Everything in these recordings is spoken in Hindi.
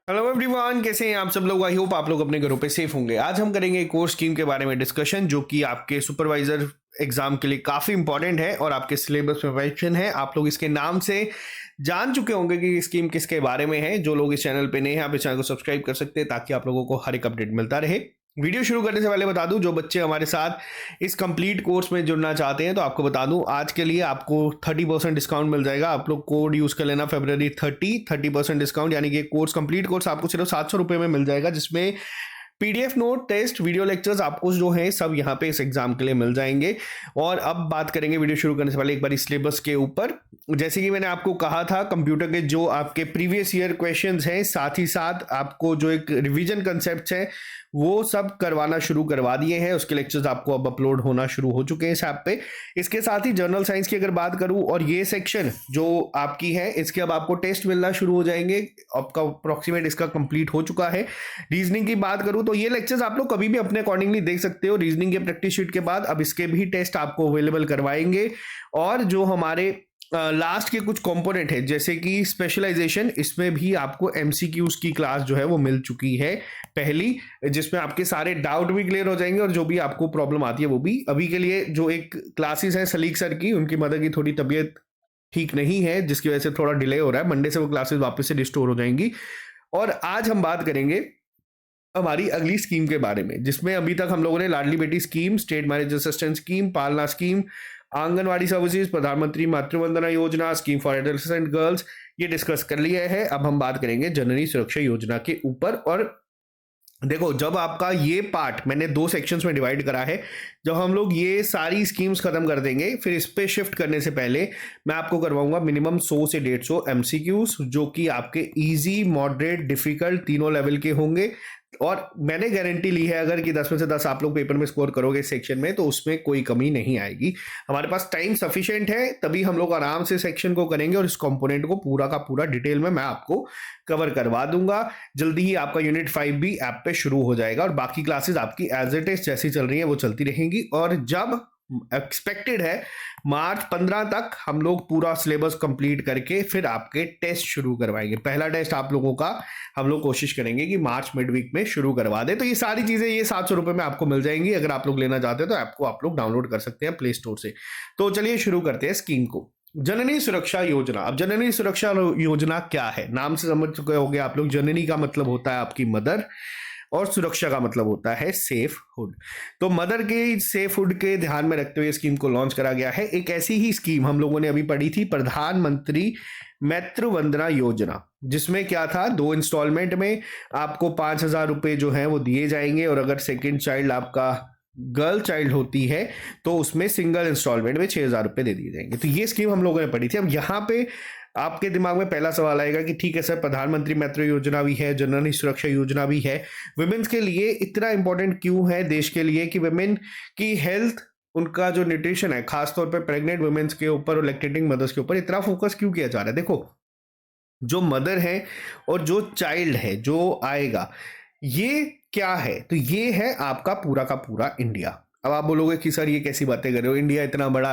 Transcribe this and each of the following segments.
हेलो एवरीवन, कैसे हैं आप सब लोग। आई होप आप लोग अपने घरों पे सेफ होंगे। आज हम करेंगे एक कोर्स स्कीम के बारे में डिस्कशन, जो कि आपके सुपरवाइजर एग्जाम के लिए काफ़ी इंपॉर्टेंट है और आपके सिलेबस में मेंशन है। आप लोग इसके नाम से जान चुके होंगे कि ये स्कीम किसके बारे में है। जो लोग इस चैनल पे नए हैं, आप इस चैनल को सब्सक्राइब कर सकते हैं ताकि आप लोगों को हर एक अपडेट मिलता रहे। वीडियो शुरू करने से पहले बता दूं, जो बच्चे हमारे साथ इस कंप्लीट कोर्स में जुड़ना चाहते हैं तो आपको बता दूं, आज के लिए आपको 30% डिस्काउंट मिल जाएगा। आप लोग कोड यूज कर लेना February 30% डिस्काउंट, यानी कि कोर्स कंप्लीट कोर्स आपको सिर्फ 700 रुपये में मिल जाएगा, जिसमें PDF note, test, video lectures आपको जो है सब यहाँ पे इस एग्जाम के लिए मिल जाएंगे। और अब बात करेंगे वीडियो शुरू करने से पहले एक बार सिलेबस के ऊपर। जैसे कि मैंने आपको कहा था, कंप्यूटर के जो आपके प्रीवियस ईयर क्वेश्चंस हैं, साथ ही साथ आपको जो एक रिवीजन कंसेप्ट है वो सब करवाना शुरू करवा दिए हैं। उसके लेक्चर्स आपको अब अपलोड होना शुरू हो चुके हैं इस ऐप पे। इसके साथ ही जनरल साइंस की अगर बात करूं, और ये सेक्शन जो आपकी है इसके अब आपको टेस्ट मिलना शुरू हो जाएंगे। आपका अप्रोक्सीमेट इसका कंप्लीट हो चुका है। रीजनिंग की बात करूं तो ये लेक्चर्स आप लोग कभी भी अपने अकॉर्डिंगली देख सकते हो। रीजनिंग के प्रैक्टिस शीट के बाद अब इसके भी टेस्ट आपको अवेलेबल करवाएंगे। और जो हमारे लास्ट के कुछ कंपोनेंट है, जैसे कि स्पेशलाइजेशन, इसमें भी आपको एमसीक्यूज की क्लास जो है वो मिल चुकी है पहली, जिसमें आपके सारे डाउट भी क्लियर हो जाएंगे और जो भी आपको प्रॉब्लम आती है वो भी। अभी के लिए जो एक क्लासेस है सलीक सर की, उनकी मदर की थोड़ी तबीयत ठीक नहीं है, जिसकी वजह से थोड़ा डिले हो रहा है। मंडे से वो क्लासेस वापस से रिस्टोर हो जाएंगी। और आज हम बात करेंगे हमारी अगली स्कीम के बारे में, जिसमें अभी तक हम लोगों ने Ladli Beti scheme, state marriage assistance scheme, पालना स्कीम, आंगनवाड़ी सर्विसेज, प्रधानमंत्री मातृवंदना योजना, स्कीम फॉर एडोलेसेंट गर्ल्स, ये डिस्कस कर लिया है। अब हम बात करेंगे जननी सुरक्षा योजना के ऊपर। और देखो, जब आपका ये पार्ट मैंने 2 सेक्शंस में डिवाइड करा है, जब हम लोग ये सारी स्कीम्स खत्म कर देंगे, फिर इस पे शिफ्ट करने से पहले मैं आपको करवाऊंगा मिनिमम 100 से 150 एमसीक्यूज, जो कि आपके इजी, मॉडरेट, डिफिकल्ट तीनों लेवल के होंगे। और मैंने गारंटी ली है, अगर कि 10 में से 10 आप लोग पेपर में स्कोर करोगे इस सेक्शन में, तो उसमें कोई कमी नहीं आएगी। हमारे पास टाइम सफिशिएंट है, तभी हम लोग आराम से सेक्शन को करेंगे और इस कंपोनेंट को पूरा का पूरा डिटेल में मैं आपको कवर करवा दूंगा। जल्दी ही आपका यूनिट 5 भी ऐप पे शुरू हो जाएगा और बाकी क्लासेस आपकी एज इट इज जैसी चल रही है वो चलती रहेंगी। और जब एक्सपेक्टेड है मार्च 15 तक हम लोग पूरा सिलेबस कंप्लीट करके फिर आपके टेस्ट शुरू करवाएंगे। पहला टेस्ट आप लोगों का हम लोग कोशिश करेंगे कि मार्च मिड वीक में शुरू करवा दे। तो ये सारी चीजें ये 700 रुपए में आपको मिल जाएंगी। अगर आप लोग लेना चाहते हैं तो ऐप को आप लोग डाउनलोड कर सकते हैं प्ले स्टोर से। तो चलिए शुरू करते हैं स्कीम को। जननी सुरक्षा योजना। अब जननी सुरक्षा योजना क्या है, नाम से समझ चुके होंगे आप लोग। जननी का मतलब होता है आपकी मदर, और सुरक्षा का मतलब होता है सेफ हुड। तो मदर के सेफ हुड के ध्यान में रखते हुए स्कीम को लॉन्च करा गया है। एक ऐसी ही स्कीम हम लोगों ने अभी पढ़ी थी, प्रधानमंत्री मातृवंदना योजना, जिसमें क्या था, 2 इंस्टॉलमेंट में आपको 5,000 रुपए जो है वो दिए जाएंगे। और अगर सेकेंड चाइल्ड आपका गर्ल चाइल्ड होती है तो उसमें सिंगल इंस्टॉलमेंट में 6,000 रुपए दे दिए जाएंगे। तो ये स्कीम हम लोगों ने पढ़ी थी। अब यहाँ पे आपके दिमाग में पहला सवाल आएगा कि ठीक है सर, प्रधानमंत्री मातृ योजना भी है, जननी सुरक्षा योजना भी है, वुमेन्स के लिए इतना इंपॉर्टेंट क्यों है देश के लिए कि वुमेन की हेल्थ, उनका जो न्यूट्रिशन है, खासतौर पर प्रेग्नेंट वुमेन्स के ऊपर और लैक्टेटिंग मदर्स के ऊपर इतना फोकस क्यों किया जा रहा है। देखो, जो मदर है और जो चाइल्ड है जो आएगा, ये क्या है, तो ये है आपका पूरा का पूरा इंडिया। अब आप बोलोगे कि सर ये कैसी बातें कर रहे हो, इंडिया इतना बड़ा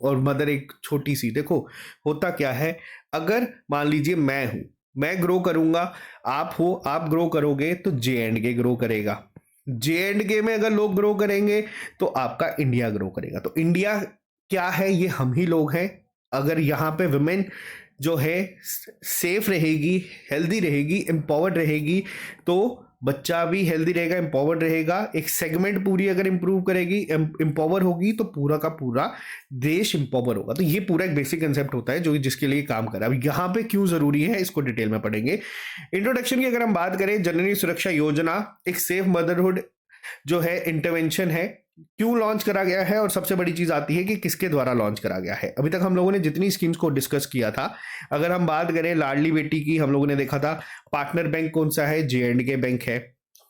और मदर एक छोटी सी। देखो, होता क्या है, अगर मान लीजिए मैं हूं, मैं ग्रो करूंगा, आप हो, आप ग्रो करोगे, तो जे एंड के ग्रो करेगा। जे एंड के में अगर लोग ग्रो करेंगे तो आपका इंडिया ग्रो करेगा। तो इंडिया क्या है, ये हम ही लोग हैं। अगर यहाँ पे वुमेन जो है सेफ रहेगी, हेल्दी रहेगी, एम्पावर्ड रहेगी, तो बच्चा भी हेल्दी रहेगा, एम्पावर्ड रहेगा। एक सेगमेंट पूरी अगर इंप्रूव करेगी, एम्पावर होगी, तो पूरा का पूरा देश एम्पावर होगा। तो ये पूरा एक बेसिक कंसेप्ट होता है जो जिसके लिए काम कर रहा है। अब यहाँ पे क्यों जरूरी है, इसको डिटेल में पढ़ेंगे। इंट्रोडक्शन की अगर हम बात करें, जननी सुरक्षा योजना एक सेफ मदरहुड जो है इंटरवेंशन है। क्यों लॉन्च करा गया है, और सबसे बड़ी चीज आती है कि किसके द्वारा लॉन्च करा गया है। अभी तक हम लोगों ने जितनी स्कीम्स को डिस्कस किया था, अगर हम बात करें लाडली बेटी की, हम लोगों ने देखा था पार्टनर बैंक कौन सा है, जे एंड के बैंक है।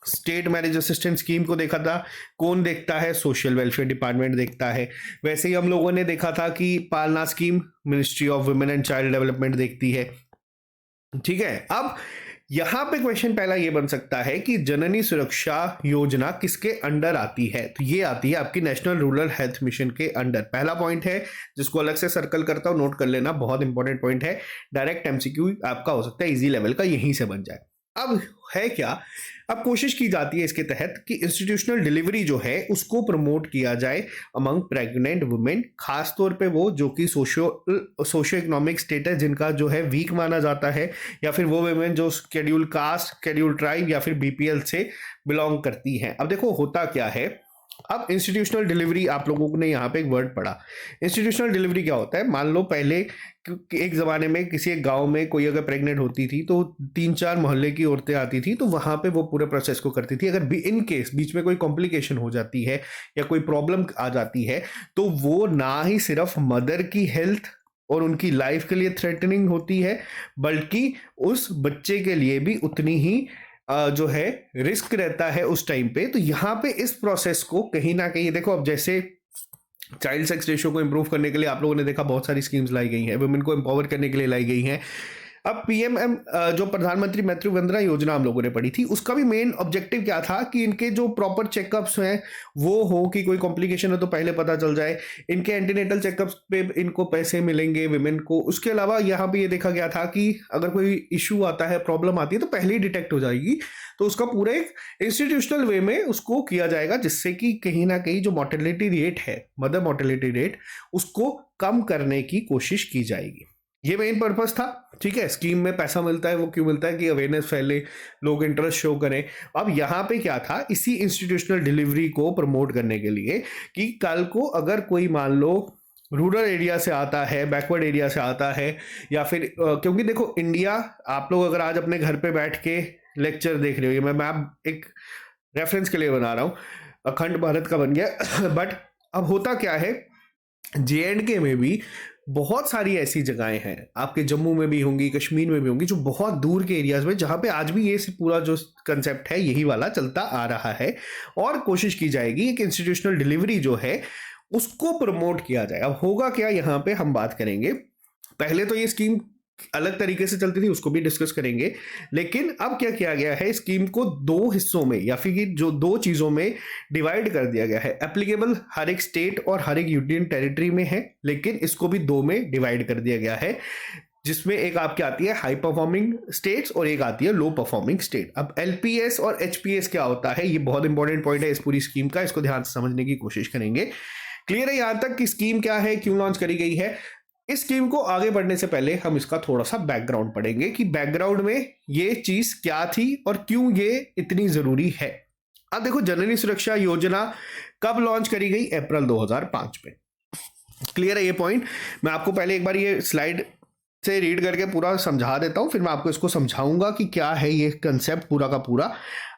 स्टेट मैरिज असिस्टेंट स्कीम को देखा था, कौन देखता है, सोशल वेलफेयर डिपार्टमेंट देखता है। वैसे ही हम लोगों ने देखा था कि पालना scheme ministry of women and child development देखती है। ठीक है, अब यहां पे क्वेश्चन पहला ये बन सकता है कि जननी सुरक्षा योजना किसके अंडर आती है। तो ये आती है आपकी नेशनल रूरल हेल्थ मिशन के अंडर। पहला पॉइंट है जिसको अलग से सर्कल करता हूं, नोट कर लेना, बहुत इंपॉर्टेंट पॉइंट है। डायरेक्ट एमसीक्यू आपका हो सकता है इजी लेवल का, यहीं से बन जाए। अब है क्या, अब कोशिश की जाती है इसके तहत कि इंस्टीट्यूशनल डिलीवरी जो है उसको प्रमोट किया जाए अमंग प्रेग्नेंट वुमेन, खास तौर पे वो जो कि सोशियो इकोनॉमिक स्टेटस जिनका जो है वीक माना जाता है, या फिर वो वुमेन जो शेड्यूल कास्ट, शेड्यूल ट्राइब या फिर बीपीएल से बिलोंग करती हैं। अब देखो होता क्या है, अब इंस्टीट्यूशनल डिलीवरी आप लोगों ने यहाँ पे एक वर्ड पढ़ा। इंस्टीट्यूशनल डिलीवरी क्या होता है, मान लो पहले एक ज़माने में किसी एक गांव में कोई अगर प्रेग्नेंट होती थी तो 3-4 मोहल्ले की औरतें आती थी, तो वहाँ पे वो पूरे प्रोसेस को करती थी। अगर इन केस बीच में कोई कॉम्प्लिकेशन हो जाती है या कोई प्रॉब्लम आ जाती है, तो वो ना ही सिर्फ मदर की हेल्थ और उनकी लाइफ के लिए थ्रेटनिंग होती है, बल्कि उस बच्चे के लिए भी उतनी ही जो है रिस्क रहता है उस टाइम पे। तो यहाँ पे इस प्रोसेस को कहीं ना कहीं देखो, अब जैसे चाइल्ड सेक्स रेशियो को इंप्रूव करने के लिए आप लोगों ने देखा बहुत सारी स्कीम्स लाई गई हैं, वुमेन को एम्पावर करने के लिए लाई गई हैं। अब पीएमएम जो प्रधानमंत्री मातृ वंदना योजना हम लोगों ने पढ़ी थी, उसका भी मेन ऑब्जेक्टिव क्या था कि इनके जो प्रॉपर चेकअप्स हैं वो हो, कि कोई कॉम्प्लिकेशन है तो पहले पता चल जाए, इनके एंटीनेटल चेकअप्स पे इनको पैसे मिलेंगे विमेन को। उसके अलावा यहाँ पे ये देखा गया था कि अगर कोई इशू आता है, प्रॉब्लम आती है, तो पहले ही डिटेक्ट हो जाएगी। तो उसका पूरा एक इंस्टीट्यूशनल वे में उसको किया जाएगा, जिससे कि कहीं ना कहीं जो मोर्टेलिटी रेट है, मदर मोर्टेलिटी रेट, उसको कम करने की कोशिश की जाएगी। ये मेन पर्पस था। ठीक है, स्कीम में पैसा मिलता है, वो क्यों मिलता है कि अवेयरनेस फैले, लोग इंटरेस्ट शो करें। अब यहाँ पे क्या था, इसी इंस्टीट्यूशनल डिलीवरी को प्रमोट करने के लिए कि कल को अगर कोई मान लो रूरल एरिया से आता है, बैकवर्ड एरिया से आता है, या फिर क्योंकि देखो इंडिया, आप लोग अगर आज अपने घर पे बैठ के लेक्चर देख रहे हो, मैं एक रेफरेंस के लिए बना रहा हूँ, अखंड भारत का बन गया बट अब होता क्या है, JNK में भी बहुत सारी ऐसी जगहें हैं, आपके जम्मू में भी होंगी, कश्मीर में भी होंगी, जो बहुत दूर के एरियाज में, जहां पे आज भी ये पूरा जो कंसेप्ट है यही वाला चलता आ रहा है। और कोशिश की जाएगी कि इंस्टीट्यूशनल डिलीवरी जो है उसको प्रमोट किया जाए। अब होगा क्या, यहाँ पे हम बात करेंगे, पहले तो ये स्कीम अलग तरीके से चलती थी, उसको भी डिस्कस करेंगे, लेकिन अब क्या किया गया है, स्कीम को 2 हिस्सों में या फिर जो 2 चीजों में डिवाइड कर दिया गया है। एप्लीकेबल हर एक स्टेट और हर एक यूनियन टेरिटरी में है, लेकिन इसको भी 2 में डिवाइड कर दिया गया है, जिसमें एक आपकी आती है हाई परफॉर्मिंग स्टेट्स और एक आती है लो परफॉर्मिंग स्टेट। अब LPS और HPS क्या होता है, ये बहुत इंपॉर्टेंट पॉइंट है इस पूरी स्कीम का, इसको ध्यान से समझने की कोशिश करेंगे। क्लियर है यहां तक कि स्कीम क्या है, क्यों लॉन्च करी गई है? इस स्कीम को आगे बढ़ने से पहले हम इसका थोड़ा सा बैकग्राउंड पढ़ेंगे कि बैकग्राउंड में ये चीज क्या थी और क्यों ये इतनी जरूरी है। अब देखो, जननी सुरक्षा योजना कब लॉन्च करी गई? अप्रैल 2005 में। क्लियर है ये पॉइंट? मैं आपको पहले एक बार ये स्लाइड से रीड करके पूरा समझा देता हूं, फिर मैं आपको इसको समझाऊंगा कि क्या है ये कंसेप्ट पूरा का पूरा।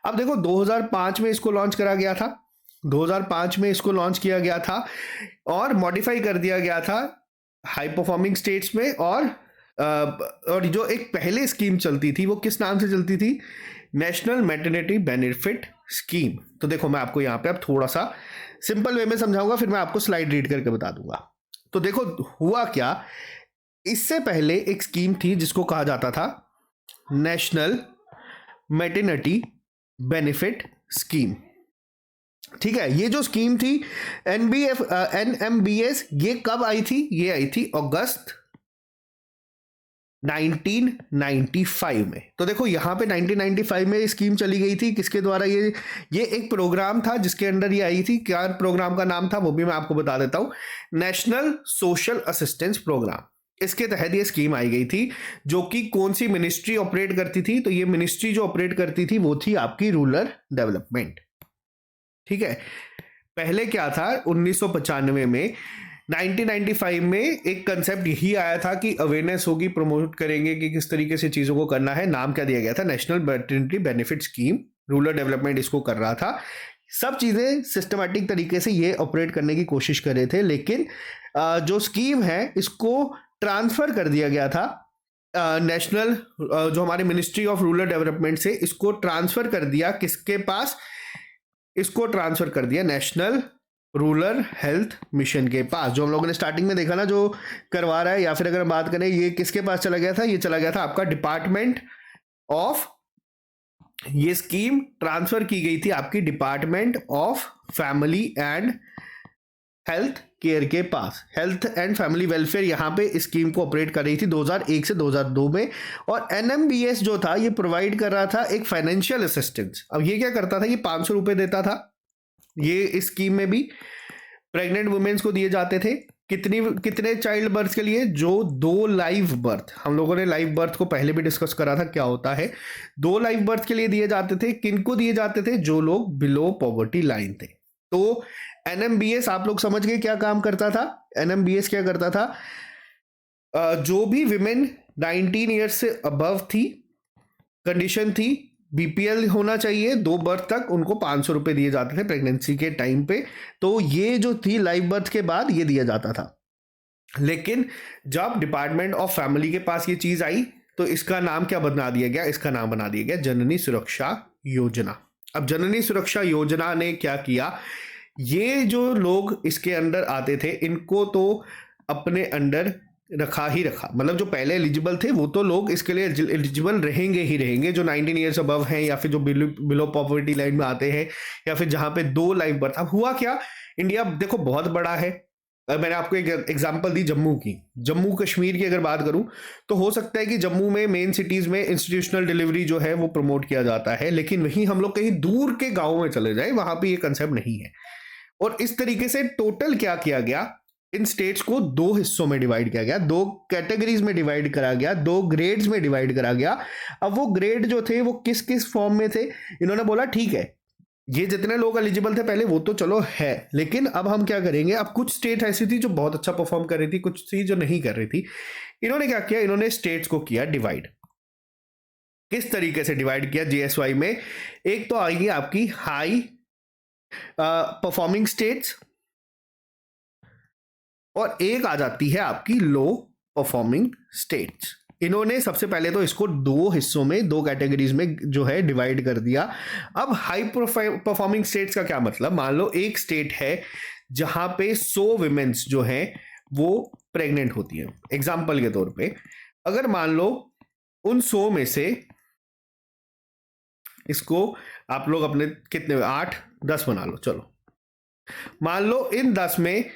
अब देखो, 2005 में इसको लॉन्च करा गया था, 2005 में इसको लॉन्च किया गया था और मॉडिफाई कर दिया गया था हाई परफॉर्मिंग स्टेट्स में। और जो एक पहले स्कीम चलती थी वो किस नाम से चलती थी? National maternity benefit scheme. तो देखो, मैं आपको यहाँ पे अब थोड़ा सा सिंपल वे में समझाऊंगा, फिर मैं आपको स्लाइड रीड करके बता दूंगा। तो देखो हुआ क्या, इससे पहले एक स्कीम थी जिसको कहा जाता था नेशनल मैटरनिटी बेनिफिट स्कीम। ठीक है, ये जो स्कीम थी NMBS, ये कब आई थी? ये आई थी अगस्त 1995 में। तो देखो यहाँ पे 1995 में स्कीम चली गई थी, किसके द्वारा? ये एक प्रोग्राम था जिसके अंडर ये आई थी। क्या प्रोग्राम का नाम था वो भी मैं आपको बता देता हूं, नेशनल सोशल असिस्टेंस प्रोग्राम। इसके तहत ये स्कीम आई गई थी, जो कि कौन सी मिनिस्ट्री ऑपरेट करती थी? तो ये मिनिस्ट्री जो ऑपरेट करती थी वो थी आपकी रूरल डेवलपमेंट। ठीक है, पहले क्या था, 1995 में 1995 में एक कंसेप्ट यही आया था कि अवेयरनेस होगी, प्रमोट करेंगे कि किस तरीके से चीजों को करना है। नाम क्या दिया गया था? National maternity benefit scheme. Rural development इसको कर रहा था। सब चीजें सिस्टमैटिक तरीके से ये ऑपरेट करने की कोशिश कर रहे थे, लेकिन जो स्कीम है इसको ट्रांसफर कर दिया गया था नेशनल, जो हमारे मिनिस्ट्री ऑफ रूरल डेवलपमेंट से, इसको ट्रांसफर कर दिया किसके पास? इसको ट्रांसफर कर दिया नेशनल रूरल हेल्थ मिशन के पास, जो हम लोगों ने स्टार्टिंग में देखा ना, जो करवा रहा है। या फिर अगर हम बात करें, ये किसके पास चला गया था? ये चला गया था आपका डिपार्टमेंट ऑफ, ये स्कीम ट्रांसफर की गई थी आपकी department of family and health care के पास। हेल्थ एंड फैमिली वेलफेयर यहाँ पे स्कीम को ऑपरेट कर रही थी 2001 से 2002 में। और एनएमबीएस जो था ये प्रोवाइड कर रहा था एक फाइनेंशियल असिस्टेंस। अब ये क्या करता था, ये 500 रुपये देता था। ये इस स्कीम में भी प्रेग्नेंट वुमेन्स को दिए जाते थे। कितने चाइल्ड बर्थ के लिए? जो 2 लाइव बर्थ, हम लोगों ने लाइव बर्थ को पहले भी डिस्कस करा था क्या होता है। 2 लाइव बर्थ के लिए दिए जाते थे। किनको दिए जाते थे? जो लोग बिलो पॉवर्टी लाइन थे। तो एनएमबीएस आप लोग समझ गए क्या काम करता था। एनएमबीएस क्या करता था, जो भी विमेन 19 ईयर्स से अबव थी, कंडीशन थी बीपीएल होना चाहिए 2 बर्थ तक, उनको 500 रुपए दिए जाते थे प्रेगनेंसी के टाइम पे। तो ये जो थी लाइव बर्थ के बाद ये दिया जाता था। लेकिन जब डिपार्टमेंट ऑफ फैमिली के पास ये चीज आई तो इसका नाम क्या बना दिया गया? इसका नाम बना दिया गया जननी सुरक्षा योजना। अब जननी सुरक्षा योजना ने क्या किया, ये जो लोग इसके अंडर आते थे इनको तो अपने अंडर रखा ही रखा। मतलब जो पहले एलिजिबल थे वो तो लोग इसके लिए एलिजिबल रहेंगे ही रहेंगे, जो 19 ईयर्स अबव हैं या फिर जो बिलो पॉवर्टी लाइन में आते हैं या फिर जहां पे 2 लाइव बर्थ। अब हुआ क्या, इंडिया देखो बहुत बड़ा है। मैंने आपको एक एग्जांपल दी जम्मू की, जम्मू कश्मीर की अगर बात करूं तो हो सकता है कि जम्मू में मेन सिटीज में इंस्टीट्यूशनल डिलीवरी जो है वो प्रमोट किया जाता है, लेकिन वहीं हम लोग कहीं दूर के गाँव में चले जाए वहां पर ये कंसेप्ट नहीं है। और इस तरीके से टोटल क्या किया गया, इन स्टेट्स को 2 हिस्सों में डिवाइड किया गया, 2 कैटेगरीज में डिवाइड करा गया, 2 ग्रेड्स में डिवाइड करा गया। अब वो ग्रेड जो थे वो किस किस फॉर्म में थे, इन्होंने बोला ठीक है ये जितने लोग एलिजिबल थे पहले वो तो चलो है, लेकिन अब हम क्या करेंगे। अब कुछ स्टेट ऐसी थी जो बहुत अच्छा परफॉर्म कर रही थी, कुछ थी जो नहीं कर रही थी। इन्होंने क्या किया, इन्होंने स्टेट्स को किया डिवाइड। किस तरीके से डिवाइड किया जीएसवाई में? एक तो आएगी आपकी हाई परफॉर्मिंग स्टेट्स और एक आ जाती है आपकी लो परफॉर्मिंग स्टेट्स। इन्होंने सबसे पहले तो इसको 2 हिस्सों में, 2 कैटेगरीज में जो है डिवाइड कर दिया। अब हाई परफॉर्मिंग स्टेट्स का क्या मतलब, मान लो एक स्टेट है जहां पे 100 विमेन्स जो हैं वो प्रेग्नेंट होती हैं। एग्जाम्पल के तौर पे अगर मान लो उन 100 में से, इसको आप लोग अपने कितने 8-10 बना लो, चलो मान लो इन 10 में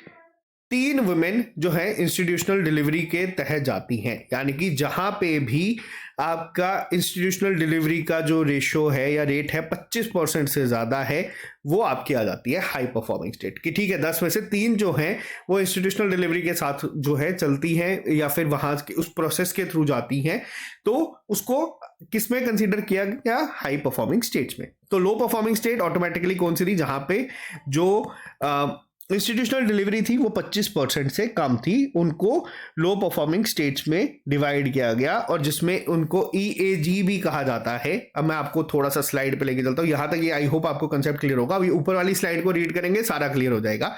3 वुमेन जो है इंस्टीट्यूशनल डिलीवरी के तहत जाती हैं, यानी कि जहां पे भी आपका इंस्टीट्यूशनल डिलीवरी का जो रेशो है या रेट है 25% से ज्यादा है, वो आपकी आ जाती है हाई परफॉर्मिंग स्टेट की। ठीक है, 10 में से 3 जो हैं वो इंस्टीट्यूशनल डिलीवरी के साथ जो है चलती हैं या फिर वहां उस प्रोसेस के थ्रू जाती हैं, तो उसको किसमें कंसीडर किया गया? हाई परफॉर्मिंग स्टेट्स में। तो लो परफॉर्मिंग स्टेट ऑटोमेटिकली कौन सी थी? जहां पे जो इंस्टीट्यूशनल डिलीवरी थी वो 25% से कम थी, उनको लो परफॉर्मिंग स्टेट्स में डिवाइड किया गया और जिसमें उनको EAG भी कहा जाता है। अब मैं आपको थोड़ा सा स्लाइड पे लेके चलता हूं, यहां तक ये आई होप आपको कंसेप्ट क्लियर होगा। अभी ऊपर वाली स्लाइड को रीड करेंगे सारा क्लियर हो जाएगा।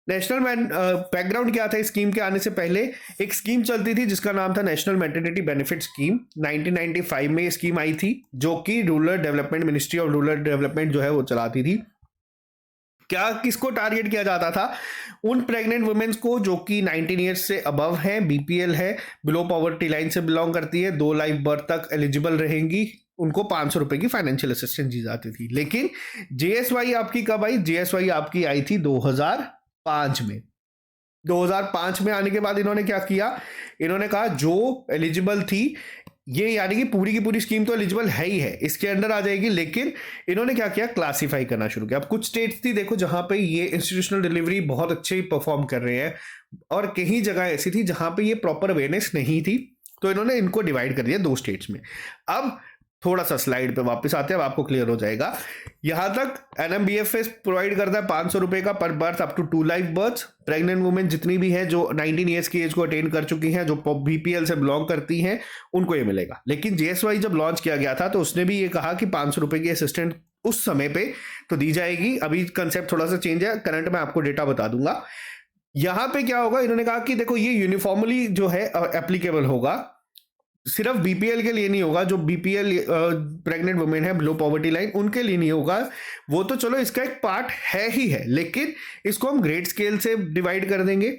नेशनल बैकग्राउंड क्या था स्कीम के आने से पहले? एक स्कीम चलती थी जिसका नाम था नेशनल मैटरनिटी बेनिफिट स्कीम। 1995 में ये स्कीम आई थी, जो कि rural development, ministry of rural development जो है वो चलाती थी। क्या किसको टारगेट किया जाता था? उन प्रेग्नेंट वुमेन्स को जो कि 19 ईयर्स से अबव है, बीपीएल है, बिलो पॉवर्टी लाइन से बिलोंग करती है, 2 लाइफ बर्थ तक एलिजिबल रहेंगी, उनको 500 रुपए की फाइनेंशियल असिस्टेंस दी जाती थी। लेकिन जेएसवाई आपकी कब आई? जेएसवाई आपकी आई थी 2005 में। 2005 में आने के बाद इन्होंने क्या किया, इन्होंने कहा जो एलिजिबल थी ये, यानी कि पूरी की पूरी स्कीम तो एलिजिबल है ही है, इसके अंडर आ जाएगी, लेकिन इन्होंने क्या किया, क्लासिफाई करना शुरू किया। अब कुछ स्टेट्स थी देखो जहां पे ये इंस्टीट्यूशनल डिलीवरी बहुत अच्छे परफॉर्म कर रहे हैं और कहीं जगह ऐसी थी जहां पे ये प्रॉपर अवेयरनेस नहीं थी, तो इन्होंने इनको डिवाइड कर दिया 2 स्टेट्स में। अब थोड़ा सा स्लाइड पे वापस आते हैं, अब आपको क्लियर हो जाएगा। यहां तक एनएमबीएफएस प्रोवाइड करता है 500 रुपए का per birth up to 2 live birth. Pregnant women जितनी भी है जो 19 ईयर्स की एज को अटेन कर चुकी हैं, जो बीपीएल से बिलोंग करती हैं, उनको ये मिलेगा। लेकिन जेएसवाई जब लॉन्च किया गया था तो उसने भी ये कहा कि 500 रुपए की असिस्टेंट उस समय पे तो दी जाएगी। अभी कंसेप्ट थोड़ा सा चेंज है, करंट में आपको डेटा बता दूंगा। यहां पे क्या होगा, इन्होंने कहा कि देखो ये यूनिफॉर्मली जो है एप्लीकेबल होगा, सिर्फ बीपीएल के लिए नहीं होगा, जो बीपीएल प्रेग्नेंट वुमेन है बिलो पॉवर्टी लाइन उनके लिए नहीं होगा, वो तो चलो इसका एक पार्ट है ही है, लेकिन इसको हम ग्रेड स्केल से डिवाइड कर देंगे।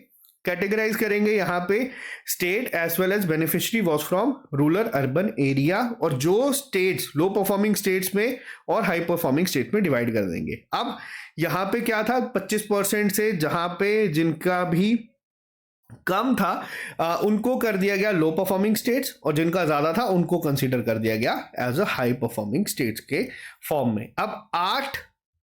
कैटेगराइज करेंगे यहाँ पे state as well as beneficiary was from rural urban area, और जो स्टेट्स लो परफॉर्मिंग स्टेट्स में और हाई परफॉर्मिंग स्टेट में डिवाइड कर देंगे। अब यहाँ पे क्या था, 25% से जहाँ पे जिनका भी कम था उनको कर दिया गया लो परफॉर्मिंग स्टेट्स, और जिनका ज्यादा था उनको कंसीडर कर दिया गया as a high performing states के फॉर्म में। अब 8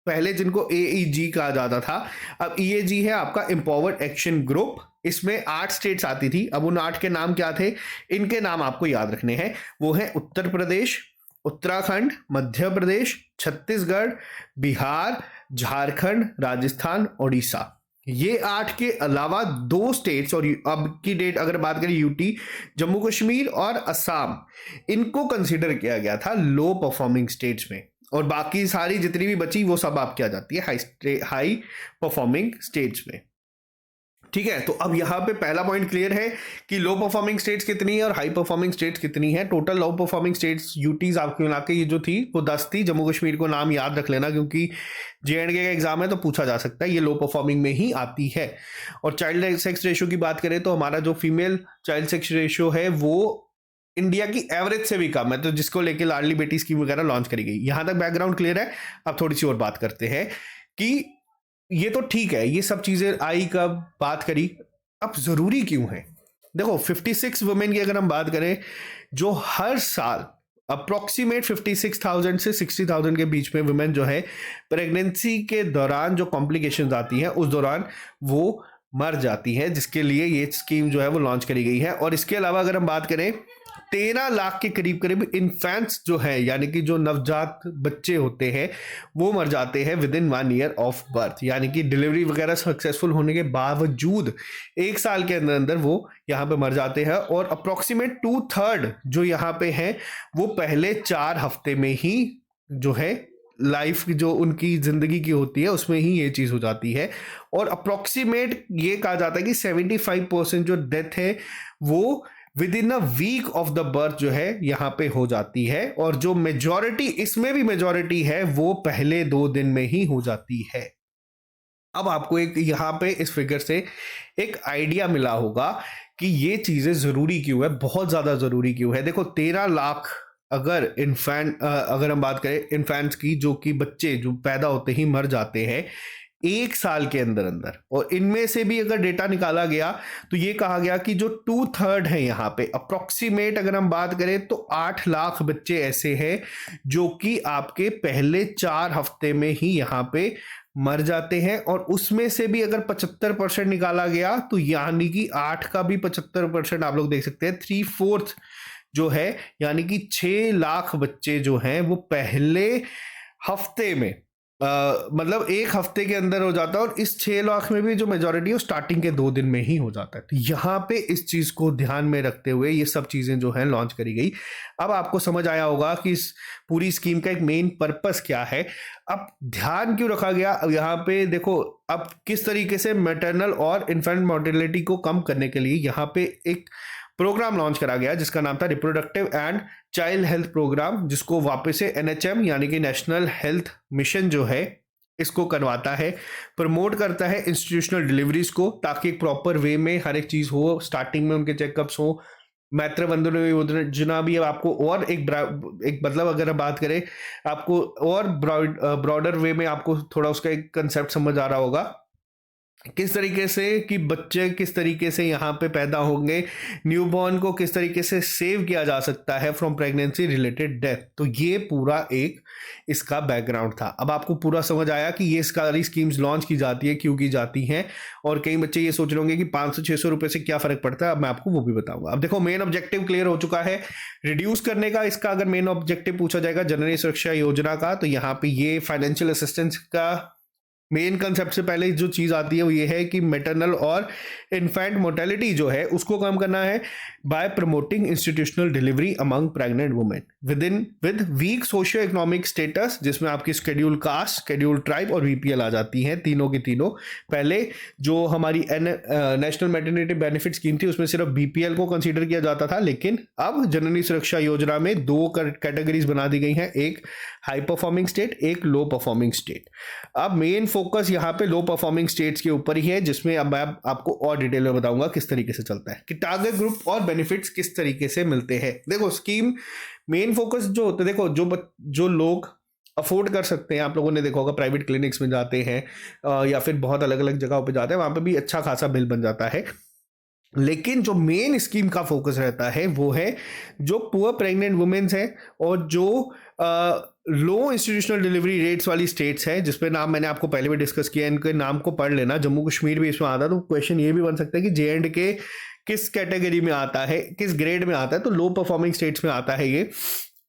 पहले जिनको AEG कहा जाता था, अब EAG है आपका एम्पावर्ड एक्शन ग्रुप। इसमें 8 स्टेट्स आती थी। अब उन 8 के नाम क्या थे, इनके नाम आपको याद रखने हैं। वो है उत्तर प्रदेश, उत्तराखंड, मध्य प्रदेश, छत्तीसगढ़, बिहार, झारखंड, राजस्थान, ओडिशा। ये 8 के अलावा 2 स्टेट्स, और अब की डेट अगर बात करें UT, जम्मू कश्मीर और असम, इनको कंसीडर किया गया था लो परफॉर्मिंग स्टेट्स में, और बाकी सारी जितनी भी बची वो सब आपकी आ जाती है हाई परफॉर्मिंग स्टेट्स में। ठीक है, तो अब यहाँ पे पहला पॉइंट क्लियर है कि लो परफॉर्मिंग स्टेट्स कितनी है और हाई परफॉर्मिंग स्टेट्स कितनी है। टोटल लो परफॉर्मिंग स्टेट्स UTs आपके मिला के ये जो थी वो 10 थी। जम्मू कश्मीर को नाम याद रख लेना, क्योंकि JNK का एग्जाम है तो पूछा जा सकता है, ये लो परफॉर्मिंग में ही आती है। और चाइल्ड सेक्स रेशियो की बात करें तो हमारा जो फीमेल चाइल्ड सेक्स रेशियो है वो इंडिया की एवरेज से भी कम है, तो जिसको लेके लाडली बेटी स्कीम वगैरह लॉन्च करी गई। यहां तक बैकग्राउंड क्लियर है। अब थोड़ी सी और बात करते हैं कि ये तो ठीक है, ये सब चीजें आई कब बात करी, अब जरूरी क्यों है। देखो 56 वुमेन की अगर हम बात करें जो हर साल अप्रोक्सीमेट 56,000 से 60,000 के बीच में वुमेन जो है प्रेगनेंसी के दौरान जो कॉम्प्लिकेशंस आती हैं उस दौरान वो मर जाती है, जिसके लिए ये स्कीम जो है वो लॉन्च करी गई है। और इसके अलावा अगर हम बात करें 13 लाख के करीब इन्फेंट्स जो है, यानी कि जो नवजात बच्चे होते हैं वो मर जाते हैं with in 1 year of birth, यानी कि डिलीवरी वगैरह सक्सेसफुल होने के बावजूद 1 साल के अंदर अंदर वो यहाँ पे मर जाते हैं। और अप्रोक्सीमेट 2/3 जो यहाँ पे है वो पहले 4 हफ्ते में ही जो है लाइफ जो उनकी जिंदगी की होती है उसमें ही ये चीज हो जाती है। और अप्रोक्सीमेट ये कहा जाता है कि 75% जो डेथ है वो within a week of the birth जो है यहाँ पे हो जाती है, और जो मेजॉरिटी, इसमें भी मेजॉरिटी है, वो पहले 2 दिन में ही हो जाती है। अब आपको एक यहाँ पे इस फिगर से एक आइडिया मिला होगा कि ये चीजें जरूरी क्यों है, बहुत ज्यादा जरूरी क्यों है। देखो 13 लाख अगर अगर हम बात करें इन्फेंट्स की, जो कि बच्चे जो पैदा होते ही मर जाते हैं 1 साल के अंदर अंदर, और इनमें से भी अगर डेटा निकाला गया तो ये कहा गया कि जो 2/3 है यहाँ पे अप्रोक्सीमेट अगर हम बात करें तो 8 लाख बच्चे ऐसे हैं जो कि आपके पहले 4 हफ्ते में ही यहाँ पे मर जाते हैं। और उसमें से भी अगर 75% निकाला गया तो यानी कि 8 का भी 75% आप लोग देख सकते हैं 3/4 जो है, यानी कि 6 लाख बच्चे जो हैं वो पहले हफ्ते में मतलब 1 हफ्ते के अंदर हो जाता है। और इस 6 लाख में भी जो मेजॉरिटी है स्टार्टिंग के 2 दिन में ही हो जाता है। तो यहाँ पे इस चीज को ध्यान में रखते हुए ये सब चीजें जो है लॉन्च करी गई। अब आपको समझ आया होगा कि इस पूरी स्कीम का एक मेन पर्पस क्या है, अब ध्यान क्यों रखा गया। अब यहाँ पे देखो अब किस तरीके से मैटरनल और इन्फेंट मोर्टेलिटी को कम करने के लिए यहाँ पे एक प्रोग्राम लॉन्च करा गया जिसका नाम था reproductive and child health programme, जिसको वापस से NHM यानी कि नेशनल हेल्थ मिशन जो है इसको करवाता है, प्रमोट करता है इंस्टीट्यूशनल डिलीवरीज को, ताकि एक प्रॉपर वे में हर एक चीज हो, स्टार्टिंग में उनके चेकअप्स हो। मातृ वंदना योजना भी आपको और एक मतलब अगर हम बात करें आपको और ब्रॉडर वे में आपको थोड़ा उसका एक कंसेप्ट समझ आ रहा होगा किस तरीके से कि बच्चे किस तरीके से यहाँ पे पैदा होंगे, न्यूबॉर्न को किस तरीके से सेव किया जा सकता है फ्रॉम प्रेगनेंसी रिलेटेड डेथ। तो ये पूरा एक इसका बैकग्राउंड था। अब आपको पूरा समझ आया कि ये सारी स्कीम्स लॉन्च की जाती है, क्यों की जाती हैं। और कई बच्चे ये सोच रहे होंगे कि 500-600 रुपए से क्या फर्क पड़ता है, अब मैं आपको वो भी बताऊंगा। अब देखो मेन ऑब्जेक्टिव क्लियर हो चुका है रिड्यूस करने का। इसका अगर मेन ऑब्जेक्टिव पूछा जाएगा जननी सुरक्षा योजना का, तो यहाँ पे ये फाइनेंशियल असिस्टेंस का मेन कंसेप्ट से पहले जो चीज आती है वो ये है कि मैटरनल और इन्फेंट मोर्टेलिटी जो है उसको कम करना है by promoting institutional delivery among pregnant women with weak socio economic status, जिसमें आपकी शेड्यूल कास्ट, शेड्यूल ट्राइब और BPL आ जाती हैं, तीनों की तीनों। पहले जो हमारी नेशनल मैटरनिटी बेनिफिट स्कीम थी उसमें सिर्फ BPL को कंसीडर किया जाता था, लेकिन अब जननी सुरक्षा योजना में 2 कैटेगरीज बना दी गई हैं, एक हाई परफॉर्मिंग स्टेट, एक लो परफॉर्मिंग स्टेट। अब मेन फोकस यहाँ पे लो परफॉर्मिंग स्टेट्स के ऊपर ही है, जिसमें अब मैं आपको और डिटेल में बताऊंगा किस तरीके से चलता है कि टारगेट ग्रुप और बेनिफिट्स किस तरीके से मिलते हैं। देखो स्कीम मेन फोकस जो होता है, देखो जो लोग अफोर्ड कर सकते हैं, आप लोगों ने देखा होगा प्राइवेट क्लिनिक्स में जाते हैं या फिर बहुत अलग अलग जगहों पे जाते हैं, वहाँ पे भी अच्छा खासा बिल बन जाता है। लेकिन जो मेन स्कीम का फोकस रहता है वो है जो पुअर प्रेग्नेंट वुमेन्स हैं और जो लो इंस्टीट्यूशनल डिलीवरी रेट्स वाली स्टेट्स हैं, जिसपे नाम मैंने आपको पहले भी डिस्कस किया, इनके नाम को पढ़ लेना। जम्मू कश्मीर भी इसमें आता है, तो क्वेश्चन ये भी बन सकता है कि J&K किस कैटेगरी में आता है, किस ग्रेड में आता है, तो लो परफॉर्मिंग स्टेट्स में आता है ये।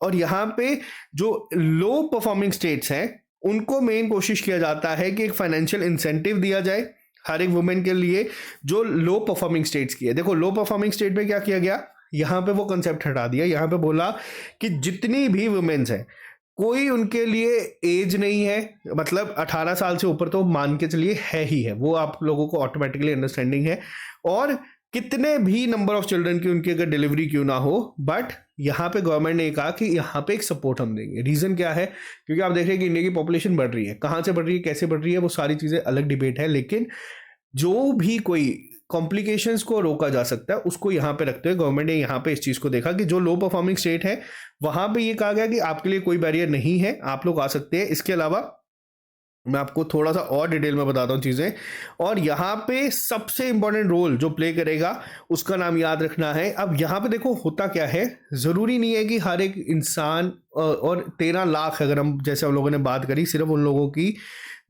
और यहाँ पे जो लो परफॉर्मिंग स्टेट्स हैं उनको मेन कोशिश किया जाता है कि एक फाइनेंशियल इंसेंटिव दिया जाए हर एक वुमेन के लिए जो लो परफॉर्मिंग स्टेट्स की है। देखो लो परफॉर्मिंग स्टेट में क्या किया गया, यहाँ पे वो कंसेप्ट हटा दिया, यहाँ पे बोला कि जितनी भी वुमेन्स हैं कोई उनके लिए एज नहीं है, मतलब 18 साल से ऊपर तो मान के चलिए है ही है, वो आप लोगों को ऑटोमेटिकली अंडरस्टैंडिंग है। और कितने भी नंबर ऑफ चिल्ड्रन की उनकी अगर डिलीवरी क्यों ना हो, बट यहाँ पे गवर्नमेंट ने कहा कि यहाँ पे एक सपोर्ट हम देंगे। रीजन क्या है, क्योंकि आप देख रहे हैं कि इंडिया की पॉपुलेशन बढ़ रही है, कहाँ से बढ़ रही है, कैसे बढ़ रही है, वो सारी चीजें अलग डिबेट है, लेकिन जो भी कोई कॉम्प्लिकेशंस को रोका जा सकता है उसको यहाँ पे रखते हुए गवर्नमेंट ने यहाँ पे इस चीज को देखा कि जो लो परफॉर्मिंग स्टेट है वहां पे ये कहा गया कि आपके लिए कोई बैरियर नहीं है, आप लोग आ सकते हैं। इसके अलावा मैं आपको थोड़ा सा और डिटेल में बताता हूँ चीजें, और यहाँ पे सबसे इंपॉर्टेंट रोल जो प्ले करेगा उसका नाम याद रखना है। अब यहाँ पे देखो होता क्या है, जरूरी नहीं है कि हर एक इंसान और 13 लाख अगर हम जैसे हम लोगों ने बात करी सिर्फ उन लोगों की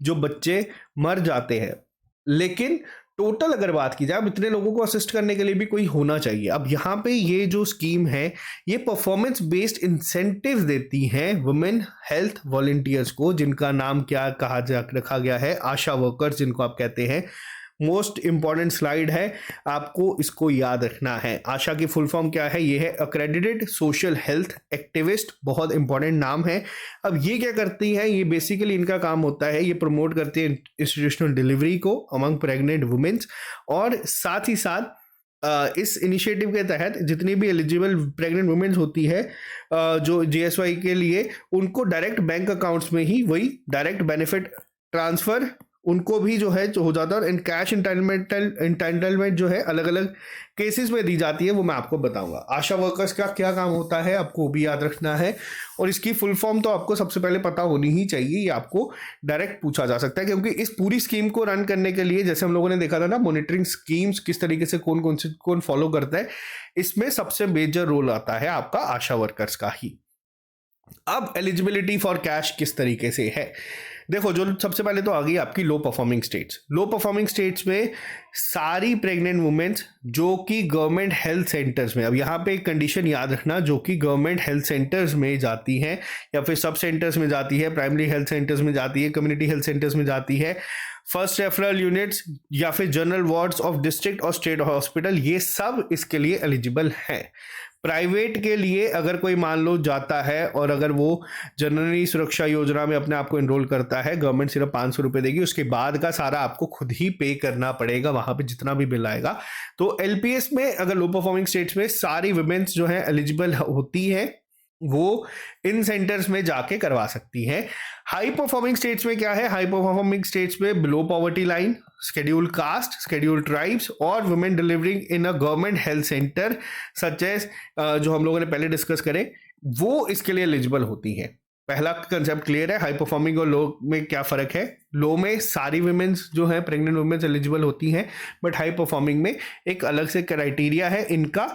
जो बच्चे मर जाते हैं, लेकिन टोटल अगर बात की जाए, अब इतने लोगों को असिस्ट करने के लिए भी कोई होना चाहिए। अब यहाँ पे ये जो स्कीम है ये परफॉर्मेंस बेस्ड इंसेंटिव देती हैं वुमेन हेल्थ वॉलंटियर्स को, जिनका नाम क्या कहा जा रखा गया है, आशा वर्कर्स जिनको आप कहते हैं। मोस्ट इंपॉर्टेंट स्लाइड है, आपको इसको याद रखना है। आशा की फुल फॉर्म क्या है, ये है अक्रेडिटेड सोशल हेल्थ एक्टिविस्ट, बहुत इंपॉर्टेंट नाम है। अब ये क्या करती है, ये बेसिकली इनका काम होता है, ये प्रमोट करती है इंस्टीट्यूशनल डिलीवरी को अमंग प्रेग्नेंट वुमेन्स, और साथ ही साथ इस इनिशिएटिव के तहत जितनी भी एलिजिबल प्रेग्नेंट वुमेन्स होती है जो JSY के लिए, उनको डायरेक्ट बैंक अकाउंट्स में ही वही डायरेक्ट बेनिफिट ट्रांसफर उनको भी जो है जो हो जाता है, और कैश इंटाइटलमेंट जो है अलग अलग केसेस में दी जाती है, वो मैं आपको बताऊंगा। आशा वर्कर्स का क्या काम होता है आपको भी याद रखना है, और इसकी फुल फॉर्म तो आपको सबसे पहले पता होनी ही चाहिए, ये आपको डायरेक्ट पूछा जा सकता है, क्योंकि इस पूरी स्कीम को रन करने के लिए जैसे हम लोगों ने देखा था ना, मॉनिटरिंग स्कीम्स किस तरीके से कौन फॉलो करता है, इसमें सबसे मेजर रोल आता है आपका आशा वर्कर्स का ही। अब एलिजिबिलिटी फॉर कैश किस तरीके से है, देखो जो सबसे पहले तो आ गई आपकी लो performing states. Low performing states में सारी प्रेग्नेंट वुमेन्स जो कि गवर्नमेंट हेल्थ सेंटर्स में, अब यहाँ पे एक कंडीशन याद रखना, जो कि गवर्नमेंट हेल्थ सेंटर्स में जाती हैं या फिर सब सेंटर्स में जाती है, प्राइमरी हेल्थ सेंटर्स में जाती है, कम्युनिटी हेल्थ सेंटर्स में जाती है, फर्स्ट रेफरल यूनिट्स या फिर जनरल वार्ड्स ऑफ डिस्ट्रिक्ट और स्टेट हॉस्पिटल, ये सब इसके लिए एलिजिबल हैं। प्राइवेट के लिए अगर कोई मान लो जाता है और अगर वो जनरली सुरक्षा योजना में अपने आप को एनरोल करता है, गवर्नमेंट सिर्फ 500 रुपये देगी, उसके बाद का सारा आपको खुद ही पे करना पड़ेगा वहां पे जितना भी बिल आएगा। तो LPS में अगर लो परफॉर्मिंग स्टेट्स में सारी वुमेन्स जो है एलिजिबल होती है, वो इन सेंटर्स में जाके करवा सकती हैं। हाई परफॉर्मिंग स्टेट्स में क्या है, हाई परफॉर्मिंग स्टेट्स में below poverty line, scheduled caste, scheduled tribes और women delivering in a government health centre such as, जो हम लोगों ने पहले डिस्कस करे, वो इसके लिए एलिजिबल होती हैं। पहला कंसेप्ट क्लियर है, हाई परफॉर्मिंग और लो में क्या फर्क है। लो में सारी वुमेन्स जो है प्रेग्नेंट वुमेन्स एलिजिबल होती हैं, बट हाई परफॉर्मिंग में एक अलग से क्राइटेरिया है इनका,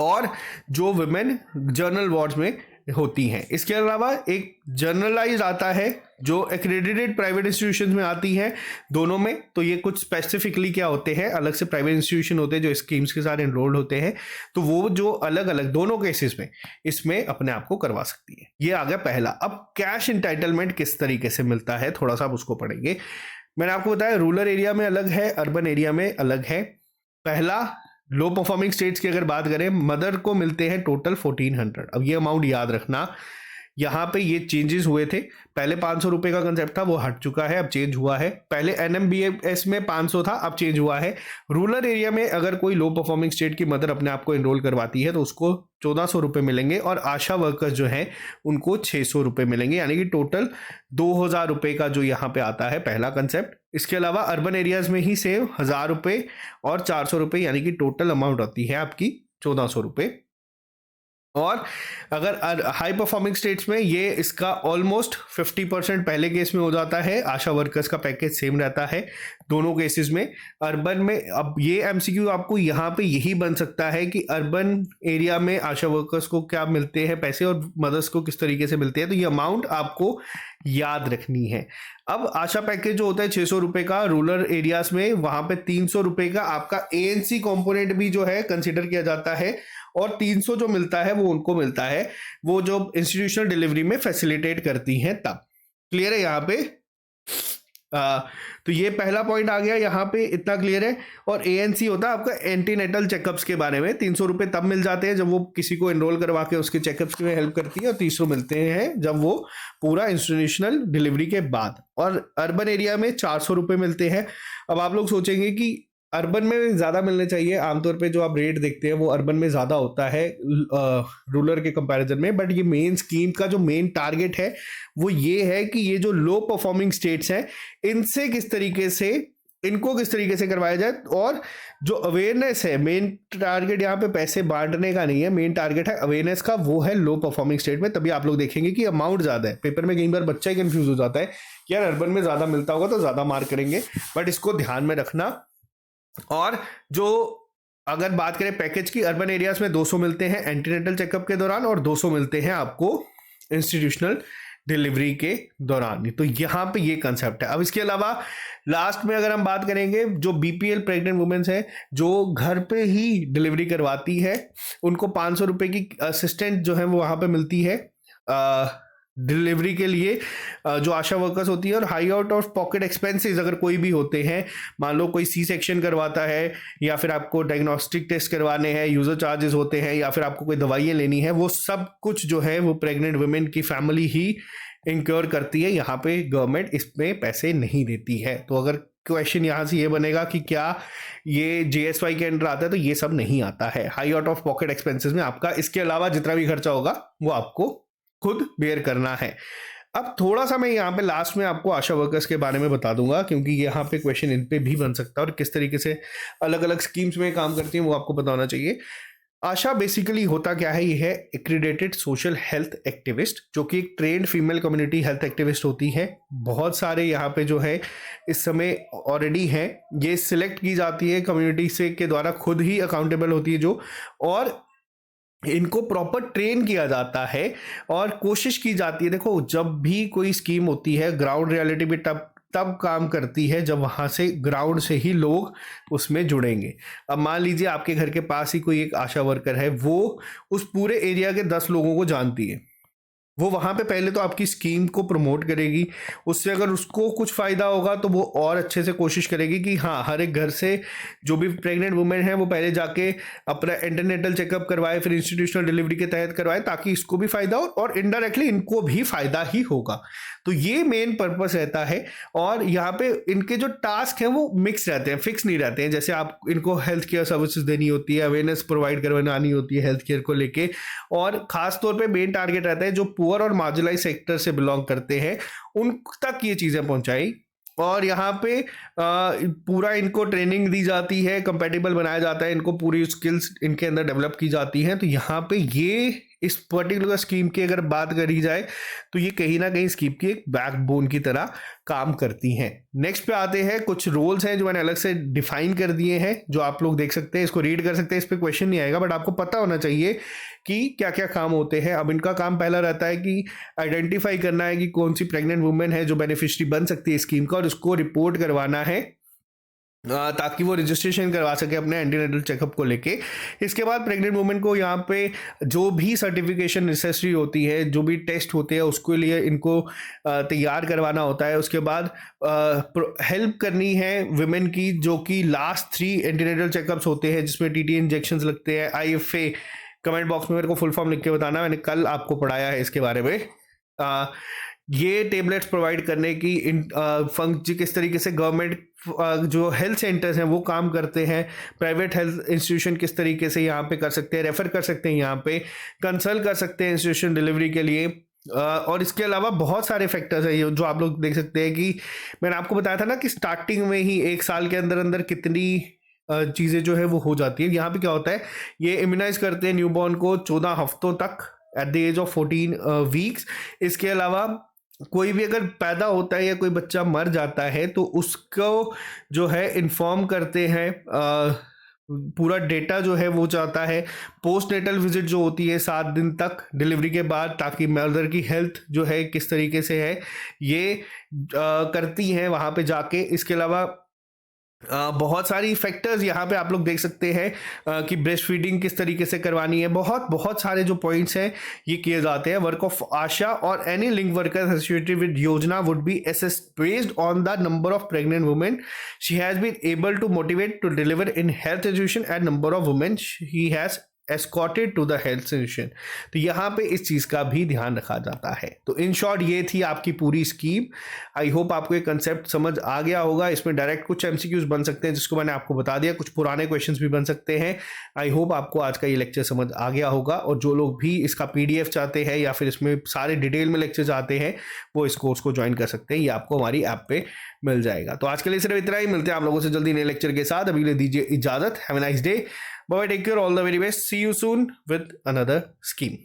और जो वुमेन जर्नल वार्ड्स में होती हैं। इसके अलावा एक जर्नलाइज आता है जो एक्रेडिटेड प्राइवेट इंस्टीट्यूशन में आती है, दोनों में। तो ये कुछ स्पेसिफिकली क्या होते हैं, अलग से प्राइवेट इंस्टीट्यूशन होते हैं जो स्कीम्स के साथ एनरोल्ड होते हैं, तो वो जो अलग अलग दोनों केसेस में इसमें अपने आप को करवा सकती है। ये आ गया पहला। अब कैश इंटाइटलमेंट किस तरीके से मिलता है, थोड़ा सा आप उसको पढ़ेंगे। मैंने आपको बताया रूरल एरिया में अलग है, अर्बन एरिया में अलग है। पहला, लो परफॉर्मिंग स्टेट्स की अगर बात करें, मदर को मिलते हैं टोटल 1400। अब ये अमाउंट याद रखना यहाँ पे ये चेंजेस हुए थे। पहले 500 रुपए का कंसेप्ट था, वो हट चुका है, अब चेंज हुआ है। पहले एनएमबीएस में 500 था, अब चेंज हुआ है। रूरल एरिया में अगर कोई लो परफॉर्मिंग स्टेट की मदर अपने आप को एनरोल करवाती है तो उसको 1400 रुपए मिलेंगे, और आशा वर्कर्स जो हैं उनको 600 रुपए मिलेंगे, यानी कि टोटल 2000 रुपए का जो यहाँ पे आता है पहला कंसेप्ट। इसके अलावा अर्बन एरियाज में ही सेम 1000 रुपए और 400 रुपए, यानी कि टोटल अमाउंट आती है आपकी 1400 रुपए। और अगर हाई परफॉर्मिंग स्टेट्स में ये इसका ऑलमोस्ट 50% पहले केस में हो जाता है। आशा वर्कर्स का पैकेज सेम रहता है दोनों केसेस में। अर्बन में अब ये एमसीक्यू आपको यहाँ पे यही बन सकता है कि अर्बन एरिया में आशा वर्कर्स को क्या मिलते हैं पैसे और मदर्स को किस तरीके से मिलते हैं, तो ये अमाउंट आपको याद रखनी है। अब आशा पैकेज जो होता है 600 रुपए का, रूरल एरियाज में वहां पे 300 रुपए का आपका एएनसी कंपोनेंट भी जो है कंसिडर किया जाता है, और 300 जो मिलता है वो उनको मिलता है वो जो इंस्टीट्यूशनल डिलीवरी में फैसिलिटेट करती हैं तब। क्लियर है यहाँ पे? तो ये पहला पॉइंट आ गया, यहाँ पे इतना क्लियर है। और एएनसी होता है आपका एंटीनेटल चेकअप्स के बारे में। 300 रुपए तब मिल जाते हैं जब वो किसी को एनरोल करवा के उसके चेकअप्स में हेल्प करती है, और 300 मिलते हैं जब वो पूरा इंस्टीट्यूशनल डिलीवरी के बाद। और अर्बन एरिया में 400 रुपए मिलते हैं। अब आप लोग सोचेंगे कि अर्बन में ज़्यादा मिलने चाहिए, आमतौर पे जो आप रेट देखते हैं वो अर्बन में ज़्यादा होता है रूरल के कंपैरिजन में, बट ये मेन स्कीम का जो मेन टारगेट है वो ये है कि ये जो लो परफॉर्मिंग स्टेट्स हैं इनसे किस तरीके से इनको किस तरीके से करवाया जाए। और जो अवेयरनेस है, मेन टारगेट यहाँ पे पैसे बांटने का नहीं है, मेन टारगेट है अवेयरनेस का, वो है लो परफॉर्मिंग स्टेट में। तभी आप लोग देखेंगे कि अमाउंट ज़्यादा है। पेपर में कई बार बच्चा ही कंफ्यूज हो जाता है कि यार अर्बन में ज़्यादा मिलता होगा तो ज़्यादा मार्क करेंगे, बट इसको ध्यान में रखना। और जो अगर बात करें पैकेज की, अर्बन एरियाज में 200 मिलते हैं एंटीनेटल चेकअप के दौरान, और 200 मिलते हैं आपको इंस्टीट्यूशनल डिलीवरी के दौरान। तो यहाँ पे ये कंसेप्ट है। अब इसके अलावा लास्ट में अगर हम बात करेंगे, जो बीपीएल प्रेग्नेंट वुमेन्स है जो घर पे ही डिलीवरी करवाती है, उनको 500 रुपए की असिस्टेंट जो है वो वहाँ पे मिलती है डिलीवरी के लिए, जो आशा वर्कर्स होती है। और high out of pocket expenses अगर कोई भी होते हैं, मान लो कोई सी सेक्शन करवाता है, या फिर आपको डायग्नोस्टिक टेस्ट करवाने हैं, यूजर चार्जेस होते हैं, या फिर आपको कोई दवाइयाँ लेनी है, वो सब कुछ जो है वो प्रेग्नेंट वुमेन की फैमिली ही इंक्योर करती है। यहाँ पे गवर्नमेंट इसमें पैसे नहीं देती है। तो अगर क्वेश्चन यहाँ से ये बनेगा कि क्या ये जेएसवाई के अंडर आता है, तो ये सब नहीं आता है high out of pocket expenses में आपका। इसके अलावा जितना भी खर्चा होगा वो आपको खुद बेयर करना है। अब थोड़ा सा मैं यहाँ पे लास्ट में आपको आशा वर्कर्स के बारे में बता दूंगा, क्योंकि यहाँ पे क्वेश्चन इन पे भी बन सकता है, और किस तरीके से अलग अलग स्कीम्स में काम करती हैं वो आपको पता होना चाहिए। आशा बेसिकली होता क्या है, ये है एक्रीडेटेड सोशल हेल्थ एक्टिविस्ट, जो कि एक trend female community health activist होती है। बहुत सारे यहाँ पे जो है इस समय ऑलरेडी हैं। ये सिलेक्ट की जाती है कम्युनिटी से के द्वारा, खुद ही अकाउंटेबल होती है जो, और इनको प्रॉपर ट्रेन किया जाता है और कोशिश की जाती है। देखो, जब भी कोई स्कीम होती है ग्राउंड रियलिटी भी तब काम करती है जब वहाँ से ग्राउंड से ही लोग उसमें जुड़ेंगे। अब मान लीजिए आपके घर के पास ही कोई एक आशा वर्कर है, वो उस पूरे एरिया के 10 लोगों को जानती है। वो वहाँ पे पहले तो आपकी स्कीम को प्रमोट करेगी, उससे अगर उसको कुछ फ़ायदा होगा तो वो और अच्छे से कोशिश करेगी कि हाँ, हर एक घर से जो भी प्रेग्नेंट वुमेन है वो पहले जाके अपना एंटीनेटल चेकअप करवाए, फिर इंस्टीट्यूशनल डिलीवरी के तहत करवाए, ताकि इसको भी फ़ायदा हो और इनडायरेक्टली इनको भी फ़ायदा ही होगा। तो ये मेन पर्पस रहता है। और यहाँ पे इनके जो टास्क हैं वो मिक्स रहते हैं, फिक्स नहीं रहते हैं। जैसे आप इनको हेल्थ केयर सर्विसेज देनी होती है, अवेयरनेस प्रोवाइड करवानी होती है हेल्थ केयर को लेके, और खास तौर पे मेन टारगेट रहता है जो पुअर और मार्जिनलाइज सेक्टर से बिलोंग करते हैं उन तक ये चीज़ें पहुंचाई। और यहाँ पे पूरा इनको ट्रेनिंग दी जाती है, कंपेटेबल बनाया जाता है, इनको पूरी स्किल्स इनके अंदर डेवलप की जाती हैं। तो यहाँ पे ये इस पर्टिकुलर स्कीम की अगर बात करी जाए तो ये कहीं ना कहीं स्कीम की एक बैकबोन की तरह काम करती हैं। नेक्स्ट पे आते हैं, कुछ रोल्स हैं जो मैंने अलग से डिफाइन कर दिए हैं, जो आप लोग देख सकते हैं, इसको रीड कर सकते हैं। इस पे क्वेश्चन नहीं आएगा, बट आपको पता होना चाहिए कि क्या क्या काम होते हैं। अब इनका काम पहला रहता है कि आइडेंटिफाई करना है कि कौन सी प्रेग्नेंट वुमेन है जो बेनिफिशियरी बन सकती है स्कीम का, और उसको रिपोर्ट करवाना है ताकि वो रजिस्ट्रेशन करवा सके अपने एंटीनेटल चेकअप को लेके। इसके बाद प्रेग्नेंट वुमेन को यहाँ पे जो भी सर्टिफिकेशन नेसेसरी होती है, जो भी टेस्ट होते हैं, उसके लिए इनको तैयार करवाना होता है। उसके बाद हेल्प करनी है वुमेन की जो कि लास्ट 3 एंटीनेटल चेकअप्स होते हैं, जिसमें टीटी इंजेक्शंस लगते हैं। IFA कमेंट बॉक्स में मेरे को फुल फॉर्म लिख के बताना, मैंने कल आपको पढ़ाया है इसके बारे में। ये टेबलेट्स प्रोवाइड करने की किस तरीके से गवर्नमेंट जो हेल्थ सेंटर्स हैं वो काम करते हैं, प्राइवेट हेल्थ इंस्टीट्यूशन किस तरीके से यहाँ पे कर सकते हैं, रेफर कर सकते हैं, यहाँ पे कंसल्ट कर सकते हैं इंस्टीट्यूशन डिलीवरी के लिए। और इसके अलावा बहुत सारे फैक्टर्स हैं ये जो आप लोग देख सकते हैं कि मैंने आपको बताया था ना कि स्टार्टिंग में ही 1 साल के अंदर अंदर कितनी चीज़ें जो है वो हो जाती है। यहाँ पे क्या होता है, ये इम्यूनाइज करते हैं न्यूबॉर्न को 14 हफ्तों तक at the age of 14 weeks. इसके अलावा कोई भी अगर पैदा होता है या कोई बच्चा मर जाता है तो उसको जो है इन्फॉर्म करते हैं, पूरा डेटा जो है वो चाहता है। पोस्ट नेटल विजिट जो होती है 7 दिन तक डिलीवरी के बाद, ताकि मदर की हेल्थ जो है किस तरीके से है ये करती हैं वहाँ पे जाके। इसके अलावा बहुत सारी फैक्टर्स यहाँ पे आप लोग देख सकते हैं कि ब्रेस्ट फीडिंग किस तरीके से करवानी है, बहुत बहुत सारे जो पॉइंट्स हैं ये किए जाते हैं। वर्क ऑफ आशा और any link worker associated with yojana would be assessed based on the number of pregnant women she has been able to motivate to deliver in health institution and number of women he has escorted to the health institution. तो यहाँ पे इस चीज़ का भी ध्यान रखा जाता है। तो इन शॉर्ट ये थी आपकी पूरी स्कीम। आई होप आपको ये कंसेप्ट समझ आ गया होगा। इसमें डायरेक्ट कुछ एमसीक्यूज बन सकते हैं जिसको मैंने आपको बता दिया, कुछ पुराने क्वेश्चंस भी बन सकते हैं। आई होप आपको आज का ये लेक्चर समझ आ गया होगा, और जो लोग भी इसका PDF चाहते हैं या फिर इसमें सारे डिटेल में लेक्चर चाहते हैं वो इस कोर्स को ज्वाइन कर सकते हैं, ये आपको हमारी ऐप पे मिल जाएगा। तो आज के लिए सिर्फ इतना ही, मिलते हैं आप लोगों से जल्दी नए लेक्चर के साथ। अभी के लिए दीजिए इजाजत। Have a nice day, bye, take care, all the very best, see you soon with another scheme.